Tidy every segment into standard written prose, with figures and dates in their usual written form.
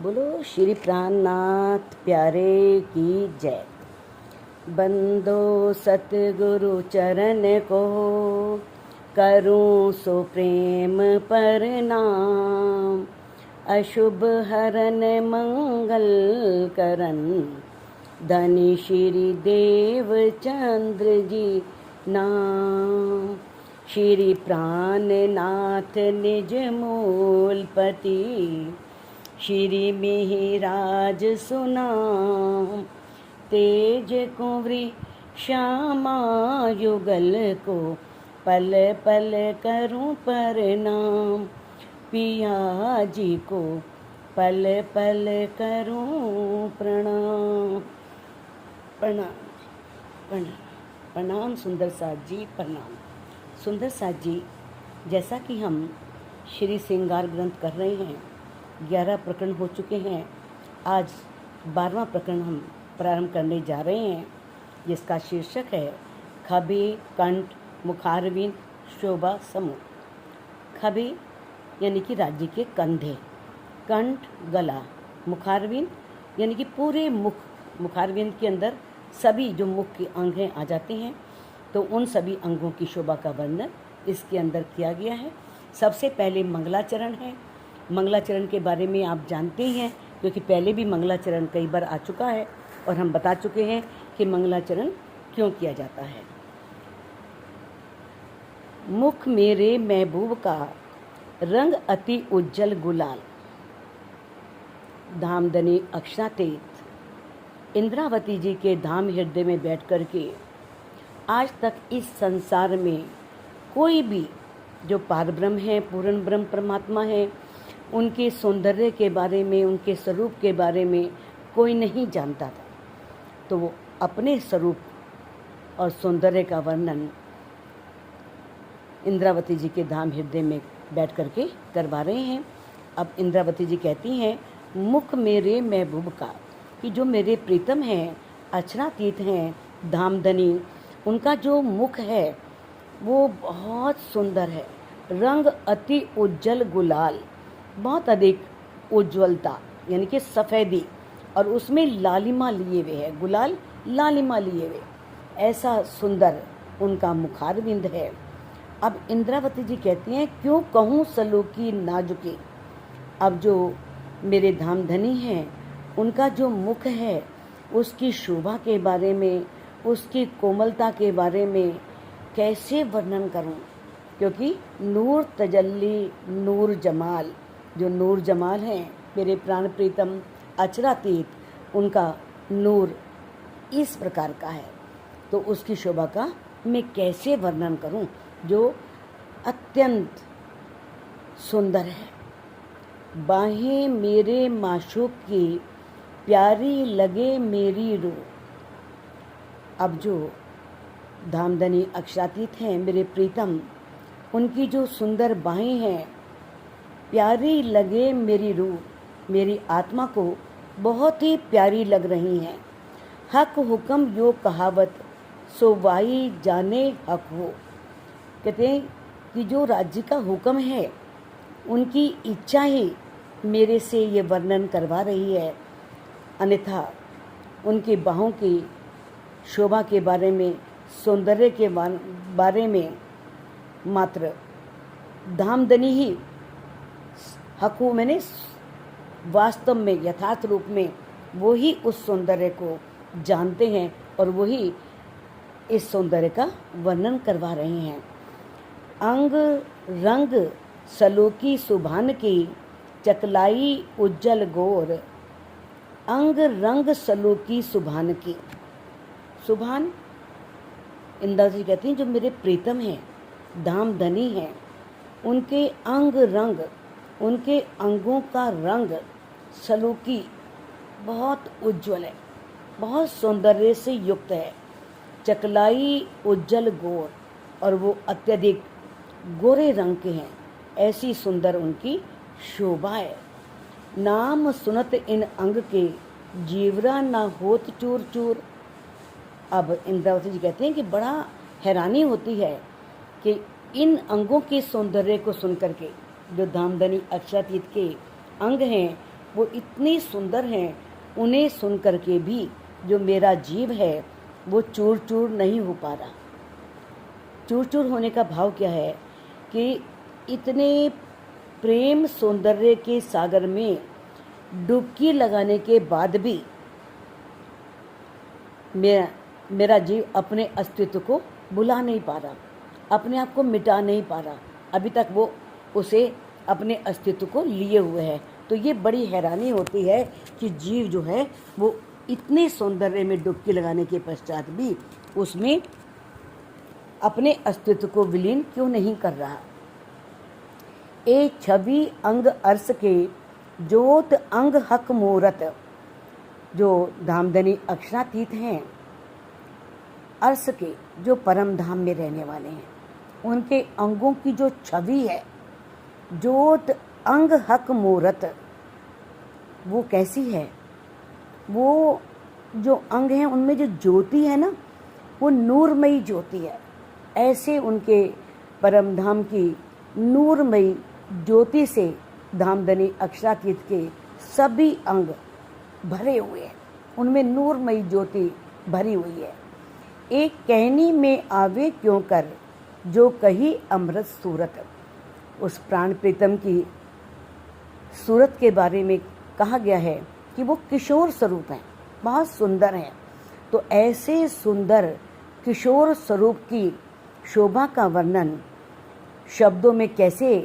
बोलो श्री प्राणनाथ प्यारे की जय। बंदो सतगुरु चरण को करूं सो प्रेम प्रणाम। अशुभ हरन मंगल करन धनी श्री देव चंद्र जी नाम। श्री प्राणनाथ निज मूलपति श्री मिहिराज सुनाम। तेज कुंवरी श्यामा युगल को पल पल करूं प्रणाम। पिया जी को पल पल करूं प्रणाम। प्रणाम प्रणाम प्रणाम सुंदर साथ जी, प्रणाम। सुंदर साथ जी, जैसा कि हम श्री श्रृंगार ग्रंथ कर रहे हैं, 11 प्रकरण हो चुके हैं। आज 12वां प्रकरण हम प्रारंभ करने जा रहे हैं, जिसका शीर्षक है खभे कंठ मुखारविंद शोभा समूह। खभे यानी कि राज्य के कंधे, कंठ गला, मुखारविंद यानी कि पूरे मुख। मुखारविंद के अंदर सभी जो मुख के अंग हैं आ जाते हैं, तो उन सभी अंगों की शोभा का वर्णन इसके अंदर किया गया है। सबसे पहले मंगलाचरण है। मंगलाचरण के बारे में आप जानते ही हैं, क्योंकि पहले भी मंगलाचरण कई बार आ चुका है और हम बता चुके हैं कि मंगलाचरण क्यों किया जाता है। मुख मेरे महबूब का रंग अति उज्जवल गुलाल। धामधनी अक्षरातीत इंद्रावती जी के धाम हृदय में बैठ कर के आज तक इस संसार में कोई भी जो पारब्रह्म है, पूर्ण ब्रह्म परमात्मा है, उनके सौंदर्य के बारे में, उनके स्वरूप के बारे में कोई नहीं जानता था। तो वो अपने स्वरूप और सौंदर्य का वर्णन इंद्रावती जी के धाम हृदय में बैठ करके करवा रहे हैं। अब इंद्रावती जी कहती हैं, मुख मेरे महबूब का, कि जो मेरे प्रीतम हैं, अक्षरातीत हैं, धामधनी, उनका जो मुख है वो बहुत सुंदर है। रंग अति उज्जवल गुलाल, बहुत अधिक उज्ज्वलता यानी कि सफ़ेदी, और उसमें लालिमा लिए हुए है। गुलाल लालिमा लिए हुए, ऐसा सुंदर उनका मुखारविंद है। अब इंद्रावती जी कहती हैं, क्यों कहूँ सलूकी नाजुकी। अब जो मेरे धामधनी हैं, उनका जो मुख है, उसकी शोभा के बारे में, उसकी कोमलता के बारे में कैसे वर्णन करूं, क्योंकि नूर तजल्ली नूर जमाल, जो नूर जमाल हैं मेरे प्राण प्रीतम अक्षरातीत, उनका नूर इस प्रकार का है, तो उसकी शोभा का मैं कैसे वर्णन करूं, जो अत्यंत सुंदर है। बाहें मेरे माशूक की प्यारी लगे मेरी रूह। अब जो धामधनी अक्षरातीत हैं मेरे प्रीतम, उनकी जो सुंदर बाहें हैं, प्यारी लगे मेरी रूह, मेरी आत्मा को बहुत ही प्यारी लग रही हैं। हक हुक्म यो कहावत सो वाई जाने हक हो। कहते हैं कि जो राज्य का हुक्म है, उनकी इच्छा ही मेरे से ये वर्णन करवा रही है, अन्यथा उनकी बाहों की शोभा के बारे में, सौंदर्य के बारे में मात्र धामधनी ही हकू, मैंने वास्तव में यथार्थ रूप में वो ही उस सौंदर्य को जानते हैं और वही इस सौंदर्य का वर्णन करवा रहे हैं। अंग रंग सलोकी सुभान की चकलाई उज्जल गोर। अंग रंग सलोकी सुभान की। सुभान इंद्रा जी कहती हैं, जो मेरे प्रीतम हैं, धामधनी हैं, उनके अंग रंग, उनके अंगों का रंग सलोकी बहुत उज्जवल है, बहुत सौंदर्य से युक्त है। चकलाई उज्जल गोर, और वो अत्यधिक गोरे रंग के हैं, ऐसी सुंदर उनकी शोभा है। नाम सुनत इन अंग के जीवरा ना होत चूर चूर। अब इंद्रावती जी कहते हैं कि बड़ा हैरानी होती है कि इन अंगों के सौंदर्य को सुन करके, जो धामधनी अक्षरातीत के अंग हैं वो इतने सुंदर हैं, उन्हें सुन करके भी जो मेरा जीव है वो चूर चूर नहीं हो पा रहा। चूर चूर होने का भाव क्या है कि इतने प्रेम सौंदर्य के सागर में डुबकी लगाने के बाद भी मेरा जीव अपने अस्तित्व को भुला नहीं पा रहा, अपने आप को मिटा नहीं पा रहा, अभी तक वो उसे अपने अस्तित्व को लिए हुए है। तो ये बड़ी हैरानी होती है कि जीव जो है वो इतने सौंदर्य में डुबकी लगाने के पश्चात भी उसमें अपने अस्तित्व को विलीन क्यों नहीं कर रहा। एक छवि अंग अर्स के जोत अंग हक मूरत, जो धामधनी अक्षरातीत हैं, अर्स के जो परम धाम में रहने वाले हैं, उनके अंगों की जो छवि है, जोत अंग हक मूरत, वो कैसी है? वो जो अंग हैं उनमें जो ज्योति है ना, वो नूरमयी ज्योति है। ऐसे उनके परम धाम की नूरमयी ज्योति से धामधनी अक्षरातीत के सभी अंग भरे हुए हैं, उनमें नूरमयी ज्योति भरी हुई है। एक कहनी में आवे क्यों कर, जो कही अमृत सूरत, उस प्राण प्रीतम की सूरत के बारे में कहा गया है कि वो किशोर स्वरूप हैं, बहुत सुंदर हैं। तो ऐसे सुंदर किशोर स्वरूप की शोभा का वर्णन शब्दों में कैसे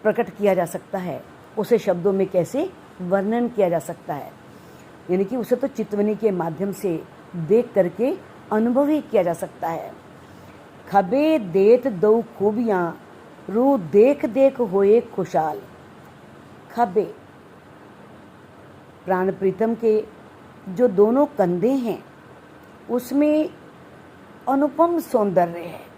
प्रकट किया जा सकता है, उसे शब्दों में कैसे वर्णन किया जा सकता है? यानी कि उसे तो चितवनी के माध्यम से देख करके अनुभव ही किया जा सकता है। खबे देत दो खूबियाँ, रू देख देख होए खुशहाल। खबे प्राण प्रीतम के जो दोनों कंधे हैं उसमें अनुपम सौंदर्य है।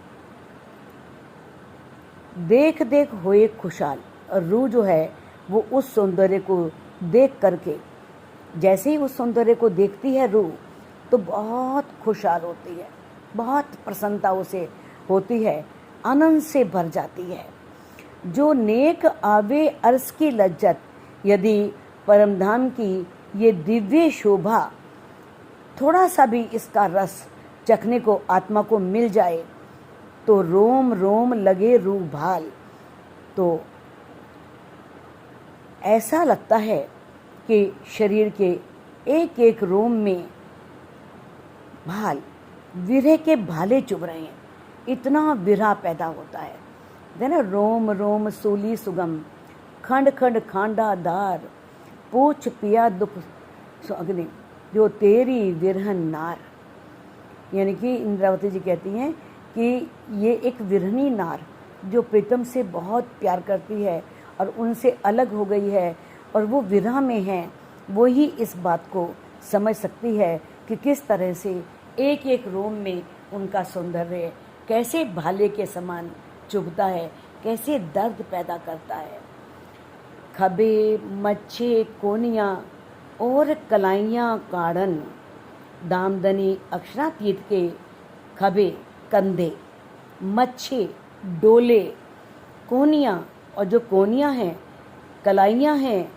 देख देख होए खुशहाल, और रूह जो है वो उस सौंदर्य को देख करके, जैसे ही उस सौंदर्य को देखती है रूह, तो बहुत खुशहाल होती है, बहुत प्रसन्नता उसे होती है, आनंद से भर जाती है। जो नेक आवे अर्श की लज्जत, यदि परमधाम की ये दिव्य शोभा थोड़ा सा भी इसका रस चखने को आत्मा को मिल जाए तो रोम रोम लगे रूह भाल। तो ऐसा लगता है कि शरीर के एक एक रोम में भाल, विरह के भाले चुभ रहे हैं, इतना विरह पैदा होता है ना। रोम रोम सूली सुगम, खंड खंड खांडा दार, पूछ पिया दुख अग्नि, जो तेरी विरहन नार। यानी कि इंद्रावती जी कहती हैं कि ये एक विरहनी नार जो प्रीतम से बहुत प्यार करती है और उनसे अलग हो गई है और वो विरह में है, वो ही इस बात को समझ सकती है कि किस तरह से एक एक रोम में उनका सौंदर्य कैसे भाले के समान चुभता है, कैसे दर्द पैदा करता है। खबे मच्छे कोनियाँ और कलाइयाँ काड़न, दामदनी अक्षरातीत के खबे कंधे, मच्छे डोले, कोनियाँ, और जो कोनियाँ हैं कलाइयाँ हैं,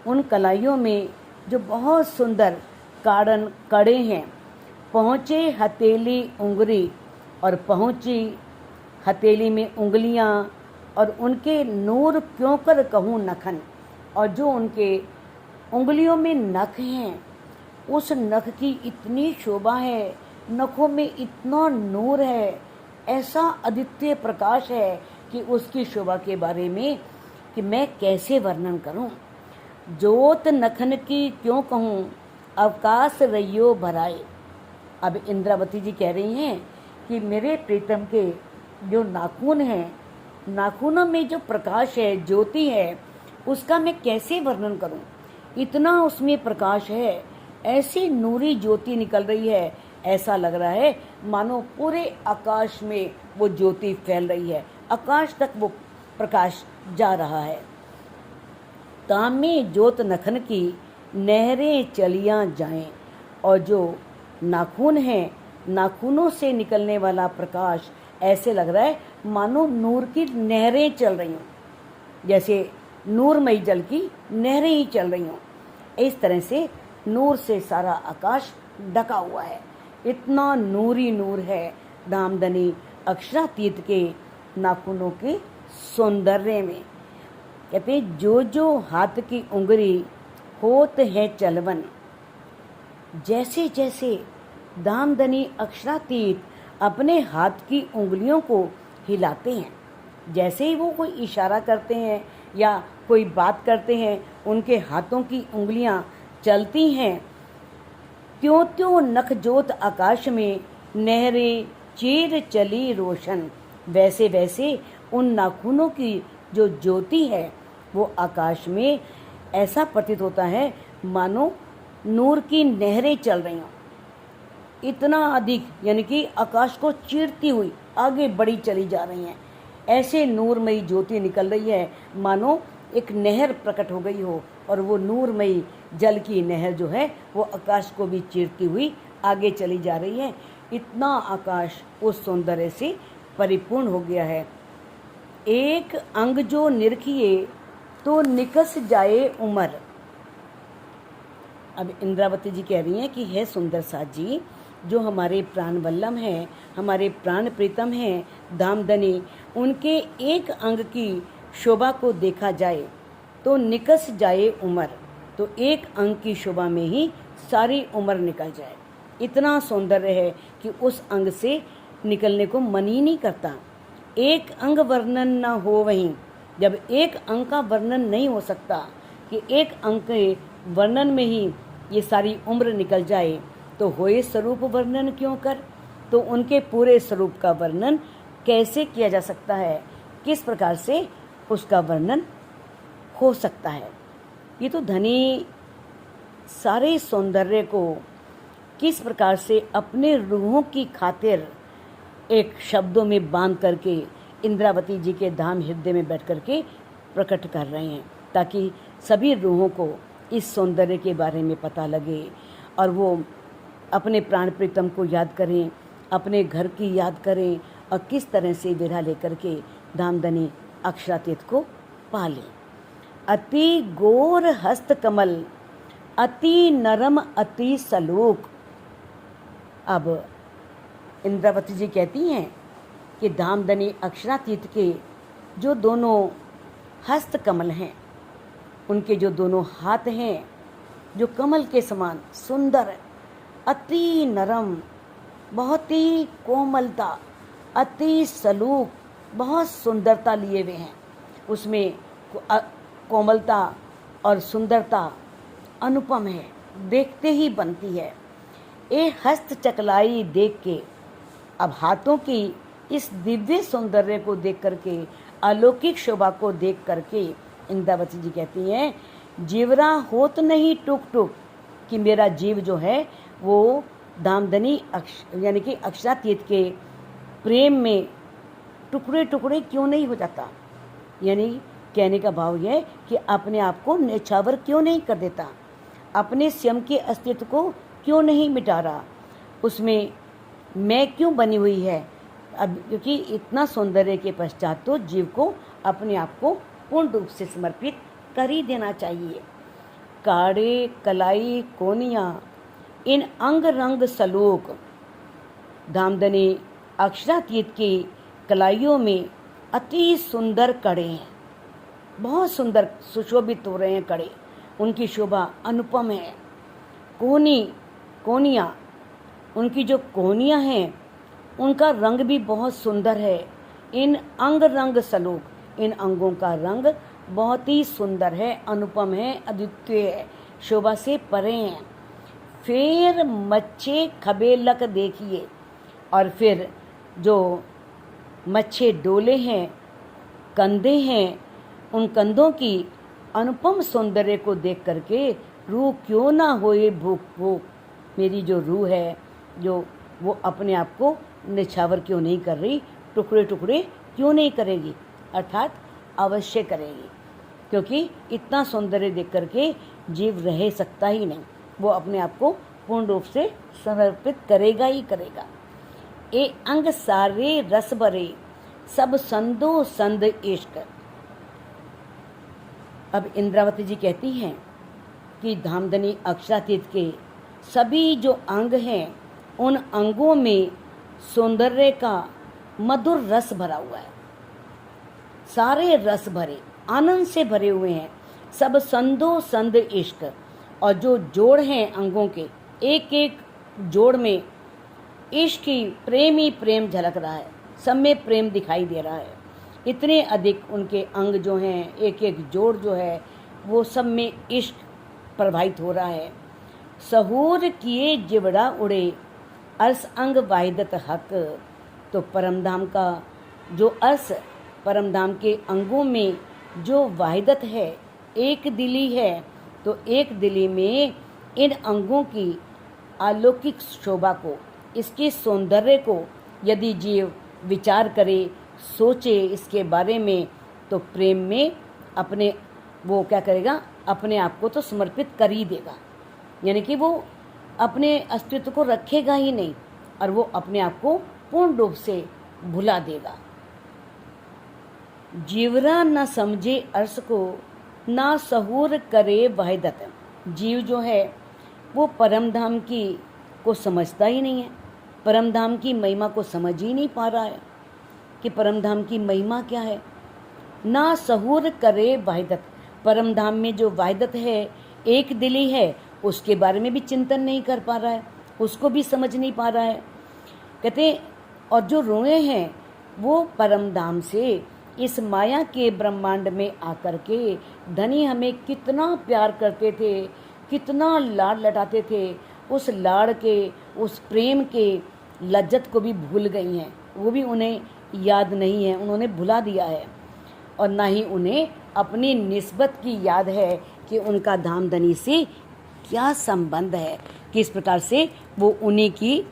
उन कलाइयों में जो बहुत सुंदर काड़न कड़े हैं, पहुँचे हथेली उंगली, और पहुँची हथेली में उंगलियाँ, और उनके नूर क्यों कर कहूँ नखन, और जो उनके उंगलियों में नख हैं उस नख की इतनी शोभा है, नखों में इतना नूर है, ऐसा अद्वितीय प्रकाश है कि उसकी शोभा के बारे में कि मैं कैसे वर्णन करूं। जोत नखन की क्यों कहूं, अवकाश रहियो भराए। अब इंद्रावती जी कह रही हैं कि मेरे प्रीतम के जो नाखून हैं, नाखूनों में जो प्रकाश है, ज्योति है, उसका मैं कैसे वर्णन करूं। इतना उसमें प्रकाश है, ऐसी नूरी ज्योति निकल रही है, ऐसा लग रहा है मानो पूरे आकाश में वो ज्योति फैल रही है, आकाश तक वो प्रकाश जा रहा है। तामे ज्योत नखन की नहरें चलियां जाएं, और जो नाखून हैं नाखूनों से निकलने वाला प्रकाश ऐसे लग रहा है मानो नूर की नहरें चल रही हों, जैसे नूरमयी जल की नहरें ही चल रही हों। इस तरह से नूर से सारा आकाश ढका हुआ है। इतना नूरी नूर है धामधनी अक्षरातीत के नाखूनों के सौंदर्य में। कहते जो जो हाथ की उंगली होत है चलवन, जैसे जैसे धामधनी अक्षरातीत अपने हाथ की उंगलियों को हिलाते हैं, जैसे ही वो कोई इशारा करते हैं या कोई बात करते हैं, उनके हाथों की उंगलियां चलती हैं, त्यों त्यों नखजोत आकाश में नहरें चीर चली रोशन। वैसे वैसे उन नाखूनों की जो ज्योति है वो आकाश में ऐसा प्रतीत होता है मानो नूर की नहरें चल रही हों। इतना अधिक, यानी कि आकाश को चीरती हुई आगे बढ़ी चली जा रही हैं। ऐसे नूरमयी ज्योति निकल रही है मानो एक नहर प्रकट हो गई हो, और वो नूरमयी जल की नहर जो है वो आकाश को भी चीरती हुई आगे चली जा रही है। इतना आकाश उस सौंदर्य से परिपूर्ण हो गया है। एक अंग जो निरखिए तो निकस जाए उमर। अब इंद्रावती जी कह रही हैं कि हे सुंदर साथ जी, जो हमारे प्राण वल्लभ हैं, हमारे प्राण प्रीतम हैं धामधनी, उनके एक अंग की शोभा को देखा जाए तो निकस जाए उमर। तो एक अंग की शोभा में ही सारी उम्र निकल जाए। इतना सौंदर्य है कि उस अंग से निकलने को मन ही नहीं करता। एक अंग वर्णन न हो वहीं, जब एक अंग का वर्णन नहीं हो सकता कि एक अंग के वर्णन में ही ये सारी उम्र निकल जाए, तो होए स्वरूप वर्णन क्यों कर। तो उनके पूरे स्वरूप का वर्णन कैसे किया जा सकता है, किस प्रकार से उसका वर्णन हो सकता है। ये तो धनी सारे सौंदर्य को किस प्रकार से अपने रूहों की खातिर एक शब्दों में बांध करके इंद्रावती जी के धाम हृदय में बैठ करके प्रकट कर रहे हैं, ताकि सभी रूहों को इस सौंदर्य के बारे में पता लगे और वो अपने प्राण प्रीतम को याद करें, अपने घर की याद करें और किस तरह से विरह लेकर के धामधनी अक्षरातीत को पालें। अति गोर हस्त कमल, अति नरम अति सलोक। अब इंद्रावती जी कहती हैं कि धामधनी अक्षरातीत के जो दोनों हस्त कमल हैं, उनके जो दोनों हाथ हैं जो कमल के समान सुंदर, अति नरम, बहुत ही कोमलता, अति सलूक, बहुत सुंदरता लिए हुए हैं। उसमें कोमलता और सुंदरता अनुपम है, देखते ही बनती है। ये हस्त चकलाई देख के, अब हाथों की इस दिव्य सौंदर्य को देख करके, अलौकिक शोभा को देख करके इंद्रावती जी कहती हैं, जीवरा होत नहीं टुक टुक, कि मेरा जीव जो है वो धामधनी यानी कि अक्षरातीत के प्रेम में टुकड़े टुकड़े क्यों नहीं हो जाता। यानी कहने का भाव यह है कि अपने आप को न्यौछावर क्यों नहीं कर देता, अपने स्वयं के अस्तित्व को क्यों नहीं मिटा रहा, उसमें मैं क्यों बनी हुई है। अब क्योंकि इतना सौंदर्य के पश्चात तो जीव को अपने आप को पूर्ण रूप से समर्पित कर ही देना चाहिए। काड़े कलाई कोनिया इन अंग रंग सलोक, धामधनी अक्षरातीत की कलाइयों में अति सुंदर कड़े हैं, बहुत सुंदर सुशोभित हो रहे हैं कड़े, उनकी शोभा अनुपम है। कोनिया, उनकी जो कोनियाँ हैं उनका रंग भी बहुत सुंदर है। इन अंग रंग सलोक, इन अंगों का रंग बहुत ही सुंदर है, अनुपम है, अद्वितीय है, शोभा से परे हैं। फिर मच्छे खबेलक देखिए, और फिर जो मच्छे डोले हैं, कंधे हैं, उन कंधों की अनुपम सौंदर्य को देख करके रूह क्यों ना होए भूख भूख। मेरी जो रूह है जो वो अपने आप को निछावर क्यों नहीं कर रही, टुकड़े टुकड़े क्यों नहीं करेगी, अर्थात अवश्य करेगी, क्योंकि इतना सौंदर्य देख करके जीव रह सकता ही नहीं, वो अपने आप को पूर्ण रूप से समर्पित करेगा ही करेगा। ए अंग सारे रस भरे, सब संदो संद इश्क। अब इंद्रावती जी कहती हैं कि धामधनी अक्षरातीत के सभी जो अंग हैं, उन अंगों में सौंदर्य का मधुर रस भरा हुआ है। सारे रस भरे, आनंद से भरे हुए हैं। सब संदो संद इश्क। और जो जोड़ हैं अंगों के, एक एक जोड़ में इश्क की प्रेम ही प्रेम झलक रहा है, सब में प्रेम दिखाई दे रहा है। इतने अधिक उनके अंग जो हैं, एक एक जोड़ जो है वो सब में इश्क प्रवाहित हो रहा है। सहूर किए जिवड़ा उड़े, अर्स अंग वाहिदत हक। तो परमधाम का जो अर्स, परमधाम के अंगों में जो वाहिदत है, एक दिली है, तो एक दिली में इन अंगों की अलौकिक शोभा को, इसके सौंदर्य को यदि जीव विचार करे, सोचे इसके बारे में, तो प्रेम में अपने वो क्या करेगा, अपने आप को तो समर्पित कर ही देगा। यानी कि वो अपने अस्तित्व को रखेगा ही नहीं और वो अपने आप को पूर्ण रूप से भुला देगा। जीवरा न समझे अर्श को, ना सहूर करे वाहिदत। जीव जो है वो परमधाम की को समझता ही नहीं है, परमधाम की महिमा को समझ ही नहीं पा रहा है कि परमधाम की महिमा क्या है। ना सहूर करे वाहिदत, परमधाम में जो वाहिदत है, एक दिली है, उसके बारे में भी चिंतन नहीं कर पा रहा है, उसको भी समझ नहीं पा रहा है। कहते और जो रोए हैं वो परमधाम से इस माया के ब्रह्मांड में आकर के धनी हमें कितना प्यार करते थे, कितना लाड लटाते थे, उस लाड़ के, उस प्रेम के लज्जत को भी भूल गई हैं। वो भी उन्हें याद नहीं है, उन्होंने भुला दिया है। और ना ही उन्हें अपनी निस्बत की याद है कि उनका धामधनी से क्या संबंध है, किस प्रकार से वो उन्हीं की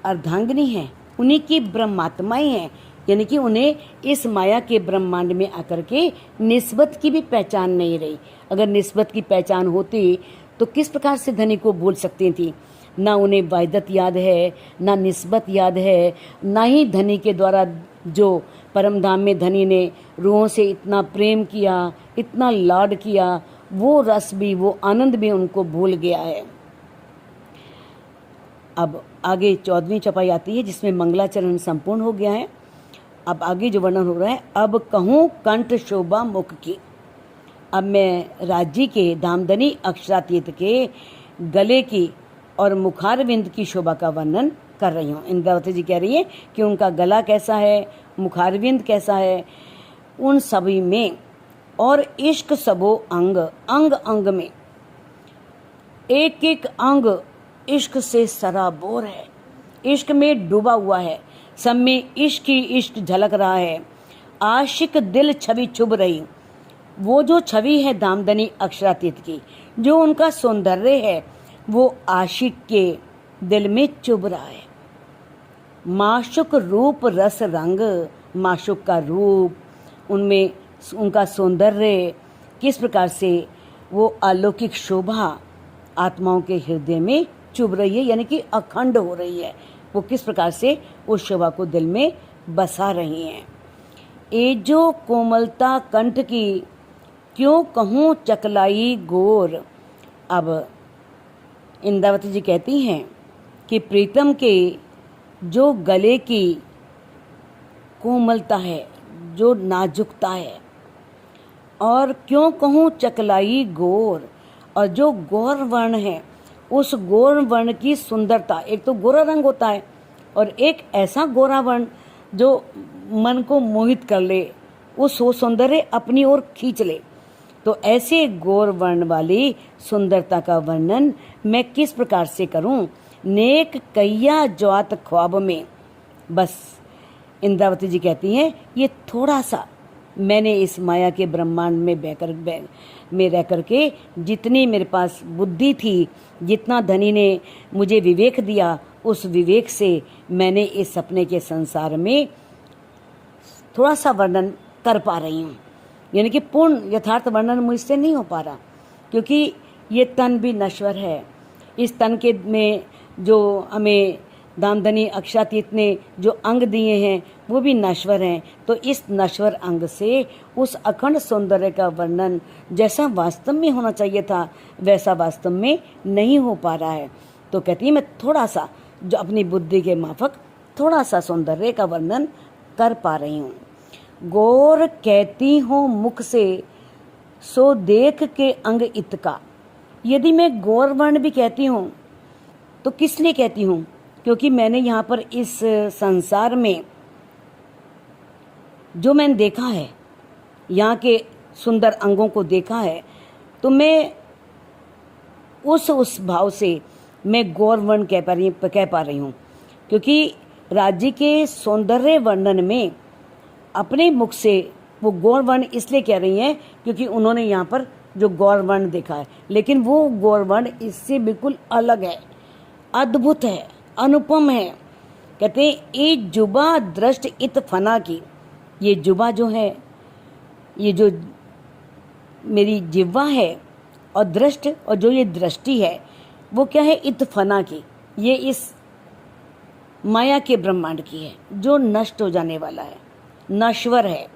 अर्धांगिनी है, उन्हीं की ब्रह्मात्माएं हैं। यानी कि उन्हें इस माया के ब्रह्मांड में आकर के निस्बत की भी पहचान नहीं रही। अगर निस्बत की पहचान होती तो किस प्रकार से धनी को भूल सकती थी। ना उन्हें वाहिदत याद है, ना निस्बत याद है, ना ही धनी के द्वारा जो परमधाम में धनी ने रूहों से इतना प्रेम किया, इतना लाड किया, वो रस भी, वो आनंद भी उनको भूल गया है। अब आगे 14वीं चौपाई आती है जिसमें मंगलाचरण संपूर्ण हो गया है। अब आगे जो वर्णन हो रहा है, अब कहूँ कंठ शोभा मुख की। अब मैं राज्य के धामधनी अक्षरातीत के गले की और मुखारविंद की शोभा का वर्णन कर रही हूँ। इंद्रावती जी कह रही है कि उनका गला कैसा है, मुखारविंद कैसा है, उन सभी में, और इश्क सबो अंग, अंग अंग में, एक एक अंग इश्क से सराबोर है, इश्क में डूबा हुआ है, सब में इश्क ही इश्क झलक रहा है। आशिक दिल छवि चुभ रही, वो जो छवि है धामधनी अक्षरातीत की, जो उनका सौंदर्य है, वो आशिक के दिल में चुभ रहा है। माशुक रूप रस रंग, माशुक का रूप, उनमें उनका सौंदर्य, किस प्रकार से वो अलौकिक शोभा आत्माओं के हृदय में चुभ रही है, यानी कि अखंड हो रही है। वो किस प्रकार से उस शोभा को दिल में बसा रही हैं। ए जो कोमलता कंठ की, क्यों कहूँ चकलाई गोर। अब इंद्रावती जी कहती हैं कि प्रीतम के जो गले की कोमलता है, जो नाजुकता है, और क्यों कहूँ चकलाई गोर, और जो गौर वर्ण है, उस गौर वर्ण की सुंदरता, एक तो गोरा रंग होता है और एक ऐसा गोरा वर्ण जो मन को मोहित कर ले, उस सौंदर्य अपनी ओर खींच ले। तो ऐसे गौर वर्ण वाली सुंदरता का वर्णन मैं किस प्रकार से करूं। नेक कैया ज्वात ख्वाब में। बस इंद्रावती जी कहती हैं ये थोड़ा सा मैंने इस माया के ब्रह्मांड में रह करके जितनी मेरे पास बुद्धि थी, जितना धनी ने मुझे विवेक दिया, उस विवेक से मैंने इस सपने के संसार में थोड़ा सा वर्णन कर पा रही हूँ। यानी कि पूर्ण यथार्थ वर्णन मुझसे नहीं हो पा रहा, क्योंकि ये तन भी नश्वर है, इस तन के में जो हमें धामधनी अक्षरातीत ने जो अंग दिए हैं वो भी नश्वर हैं। तो इस नश्वर अंग से उस अखंड सौंदर्य का वर्णन जैसा वास्तव में होना चाहिए था वैसा वास्तव में नहीं हो पा रहा है। तो कहती है मैं थोड़ा सा जो अपनी बुद्धि के माफक थोड़ा सा सौंदर्य का वर्णन कर पा रही हूँ। गौर कहती हूँ मुख से सो देख के अंग इतका। यदि मैं गौर वर्ण भी कहती हूँ तो किस लिए कहती हूँ? क्योंकि मैंने यहाँ पर इस संसार में जो मैंने देखा है, यहाँ के सुंदर अंगों को देखा है, तो मैं उस भाव से मैं गौर वर्ण कह पा रही हूँ। क्योंकि राज्य के सौंदर्य वर्णन में अपने मुख से वो गौर वर्ण इसलिए कह रही हैं क्योंकि उन्होंने यहाँ पर जो गौर वर्ण देखा है, लेकिन वो गौर वर्ण इससे बिल्कुल अलग है, अद्भुत है, अनुपम है। कहते हैं ये जुबा दृष्ट इत फना की। ये जुबा जो है, ये जो मेरी जिह्वा है और दृष्ट और जो ये दृष्टि है वो क्या है? इत फना की। ये इस माया के ब्रह्मांड की है जो नष्ट हो जाने वाला है, नश्वर है।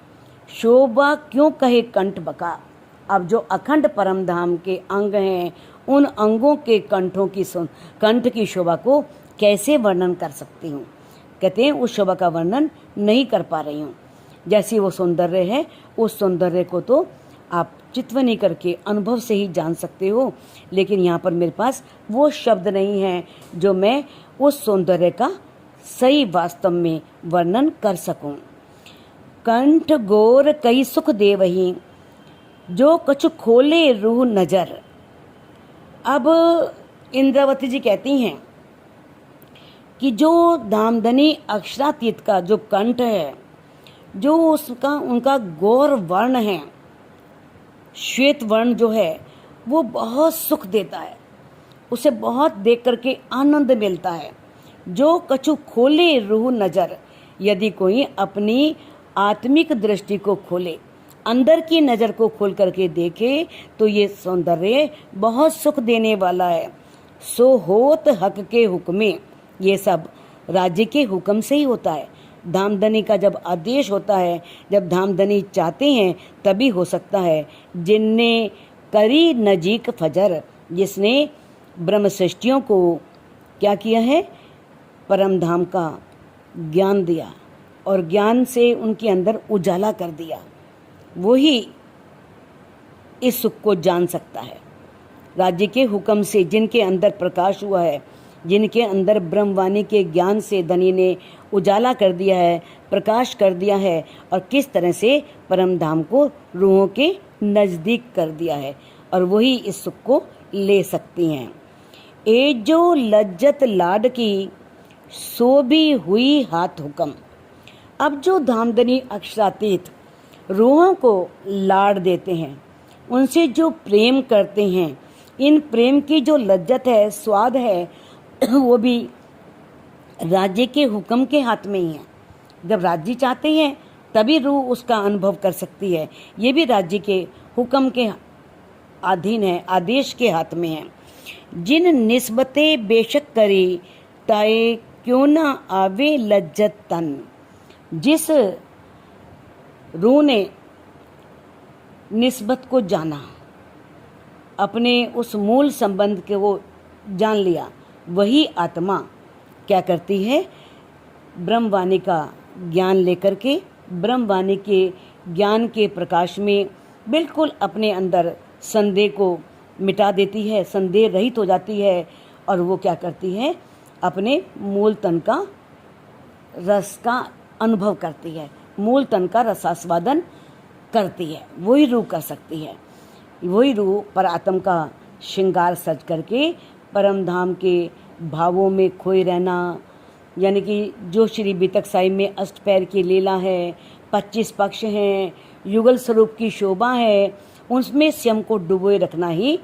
शोभा क्यों कहे कंठ बका। अब जो अखंड परम धाम के अंग हैं उन अंगों के कंठ की शोभा को कैसे वर्णन कर सकती हूँ? कहते हैं उस शोभा का वर्णन नहीं कर पा रही हूँ। जैसी वो सौंदर्य है उस सौंदर्य को तो आप चित्वनी करके अनुभव से ही जान सकते हो, लेकिन यहाँ पर मेरे पास वो शब्द नहीं है जो मैं उस सौंदर्य का सही वास्तव में वर्णन कर सकूं। कंठ गोर कई सुख देवही जो कछु खोले रूह नजर। अब इंद्रावती जी कहती हैं कि जो धामधनी अक्षरातीत का जो कंठ है, जो उसका उनका गौर वर्ण है, श्वेत वर्ण जो है, वो बहुत सुख देता है, उसे बहुत देख करके आनंद मिलता है। जो कछु खोले रूह नजर, यदि कोई अपनी आत्मिक दृष्टि को खोले, अंदर की नज़र को खोल करके देखे तो ये सौंदर्य बहुत सुख देने वाला है। सो होत हक के हुक्मे, ये सब राज्य के हुक्म से ही होता है। धामधनी का जब आदेश होता है, जब धामधनी चाहते हैं तभी हो सकता है। जिनने करी नजीक फजर, जिसने ब्रह्म सृष्टियों को क्या किया है? परम धाम का ज्ञान दिया और ज्ञान से उनके अंदर उजाला कर दिया, वही इस सुख को जान सकता है। राज्य के हुक्म से जिनके अंदर प्रकाश हुआ है, जिनके अंदर ब्रह्मवाणी के ज्ञान से धनी ने उजाला कर दिया है, प्रकाश कर दिया है और किस तरह से परम धाम को रूहों के नज़दीक कर दिया है, और वही इस सुख को ले सकती हैं। ए जो लज्जत लाड की सो भी हुई हाथ हुक्म। अब जो धामधनी अक्षरातीत रूहों को लाड़ देते हैं, उनसे जो प्रेम करते हैं, इन प्रेम की जो लज्जत है, स्वाद है, वो भी राज्य के हुक्म के हाथ में ही है। जब राज्य चाहते हैं तभी रूह उसका अनुभव कर सकती है। ये भी राज्य के हुक्म के अधीन है, आदेश के हाथ में है। जिन निस्बते बेशक करी ताए क्यों ना आवे लज्जत तन। जिस रूह ने निस्बत को जाना, अपने उस मूल संबंध के वो जान लिया, वही आत्मा क्या करती है? ब्रह्मवाणी का ज्ञान लेकर के ब्रह्मवाणी के ज्ञान के प्रकाश में बिल्कुल अपने अंदर संदेह को मिटा देती है, संदेह रहित हो जाती है, और वो क्या करती है? अपने मूल तन का रस का अनुभव करती है, मूल तन का रसास्वादन करती है। वही रूह कर सकती है। वही रूह पर आत्म का श्रृंगार सज करके परम धाम के भावों में खोए रहना, यानी कि जो श्री बीतक साई में अष्टपैर की लीला है, 25 पक्ष हैं, युगल स्वरूप की शोभा है, उसमें स्वयं को डुबोए रखना ही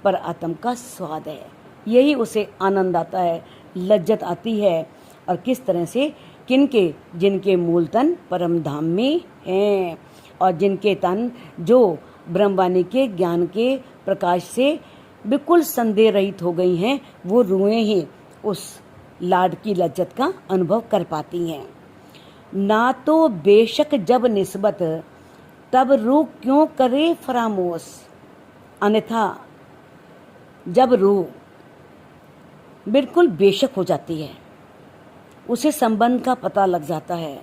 पर आत्म का स्वाद है। यही उसे आनंद आता है, लज्जत आती है। और किस तरह से? किनके? जिनके मूल तन परम धाम में हैं और जिनके तन जो ब्रह्मवाणी के ज्ञान के प्रकाश से बिल्कुल संदेह रहित हो गई हैं, वो रूहें ही उस लाड की लज्जत का अनुभव कर पाती हैं। ना तो बेशक जब निस्बत, तब रूह क्यों करे फरामोश। अन्यथा जब रूह बिल्कुल बेशक हो जाती है, उसे संबंध का पता लग जाता है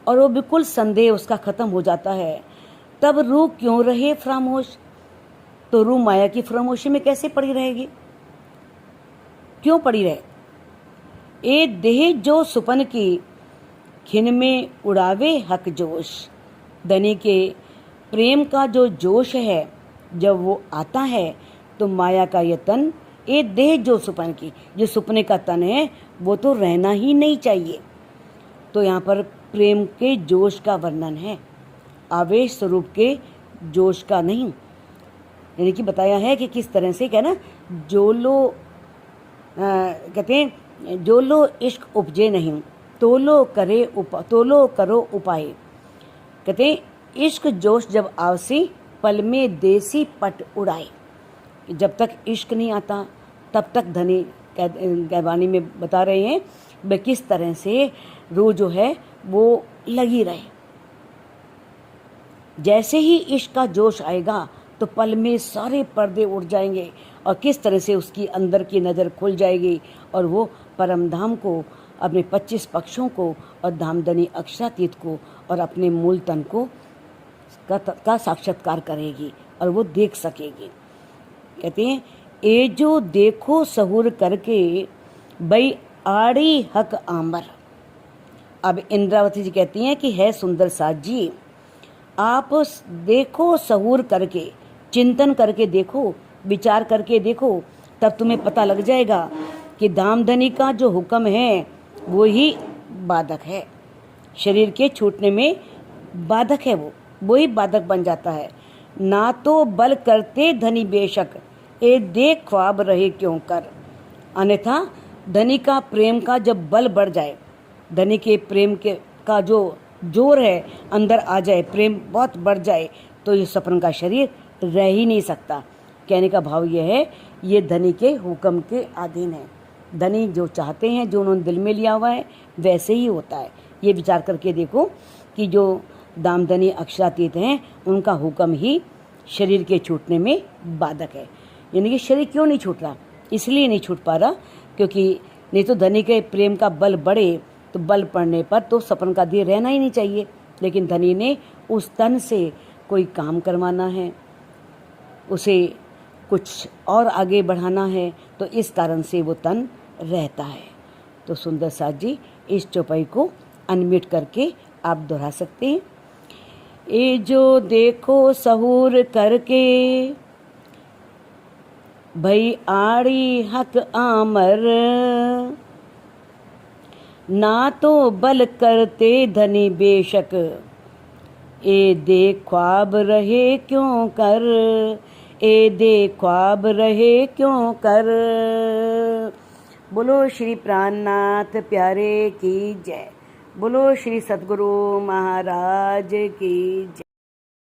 और वो बिल्कुल संदेह उसका खत्म हो जाता है, तब रूह क्यों रहे फरामोश। तो रूह माया की फरामोशी में कैसे पड़ी रहेगी, क्यों पड़ी रहे। ए देह जो सुपन की, खिन में उड़ावे हक जोश। धनी के प्रेम का जो जोश है, जब वो आता है तो माया का ये तन, ए देह जो सुपन की, जो सुपने का तन है, वो तो रहना ही नहीं चाहिए। तो यहाँ पर प्रेम के जोश का वर्णन है, आवेश स्वरूप के जोश का नहीं। यानी कि बताया है कि किस तरह से, क्या ना, जो लो कहते हैं, जो लो इश्क उपजे नहीं, तो लो करो उपाय। कहते हैं इश्क जोश जब आवसी, पल में देसी पट उड़ाए। जब तक इश्क नहीं आता तब तक धनी कहवानी में बता रहे हैं वे किस तरह से रूह जो है वो लगी रहे। जैसे ही इश्क का जोश आएगा तो पल में सारे पर्दे उड़ जाएंगे और किस तरह से उसकी अंदर की नज़र खुल जाएगी और वो परम धाम को, अपने 25 पक्षों को और धामधनी अक्षरातीत को और अपने मूल तन को का साक्षात्कार करेगी और वो देख सकेगी। कहते हैं ए जो देखो सहूर करके, बई आड़ी हक आमर। अब इंद्रावती जी कहती हैं कि है सुंदर साज जी, आप देखो सहूर करके, चिंतन करके देखो, विचार करके देखो, तब तुम्हें पता लग जाएगा कि धामधनी का जो हुक्म है वो ही बाधक है। शरीर के छूटने में बाधक है, वो ही बाधक बन जाता है। ना तो बल करते धनी बेशक, ए देख ख्वाब रहे क्यों कर। अन्यथा धनी का प्रेम का जब बल बढ़ जाए, धनी के प्रेम के का जो जोर है अंदर आ जाए, प्रेम बहुत बढ़ जाए, तो ये सपन का शरीर रह ही नहीं सकता। कहने का भाव ये है, ये धनी के हुक्म के अधीन है। धनी जो चाहते हैं, जो उन्होंने दिल में लिया हुआ है, वैसे ही होता है। ये विचार करके देखो कि जो दामधनी अक्षरातीत हैं, उनका हुक्म ही शरीर के छूटने में बाधक है। यानी कि शरीर क्यों नहीं छूट रहा, इसलिए नहीं छूट पा रहा क्योंकि नहीं तो धनी के प्रेम का बल बढ़े तो बल पड़ने पर तो सपन का देह रहना ही नहीं चाहिए। लेकिन धनी ने उस तन से कोई काम करवाना है, उसे कुछ और आगे बढ़ाना है, तो इस कारण से वो तन रहता है। तो सुंदर साज जी इस चौपाई को अनम्यूट करके आप दोहरा सकते हैं। ए जो देखो सहूर करके, भई आड़ी हक आमर। ना तो बल करते धनी बेशक, ए दे ख्वाब रहे क्यों कर, ए दे ख्वाब रहे क्यों कर। बोलो श्री प्राणनाथ प्यारे की जय। बोलो श्री सद्गुरु महाराज की जय।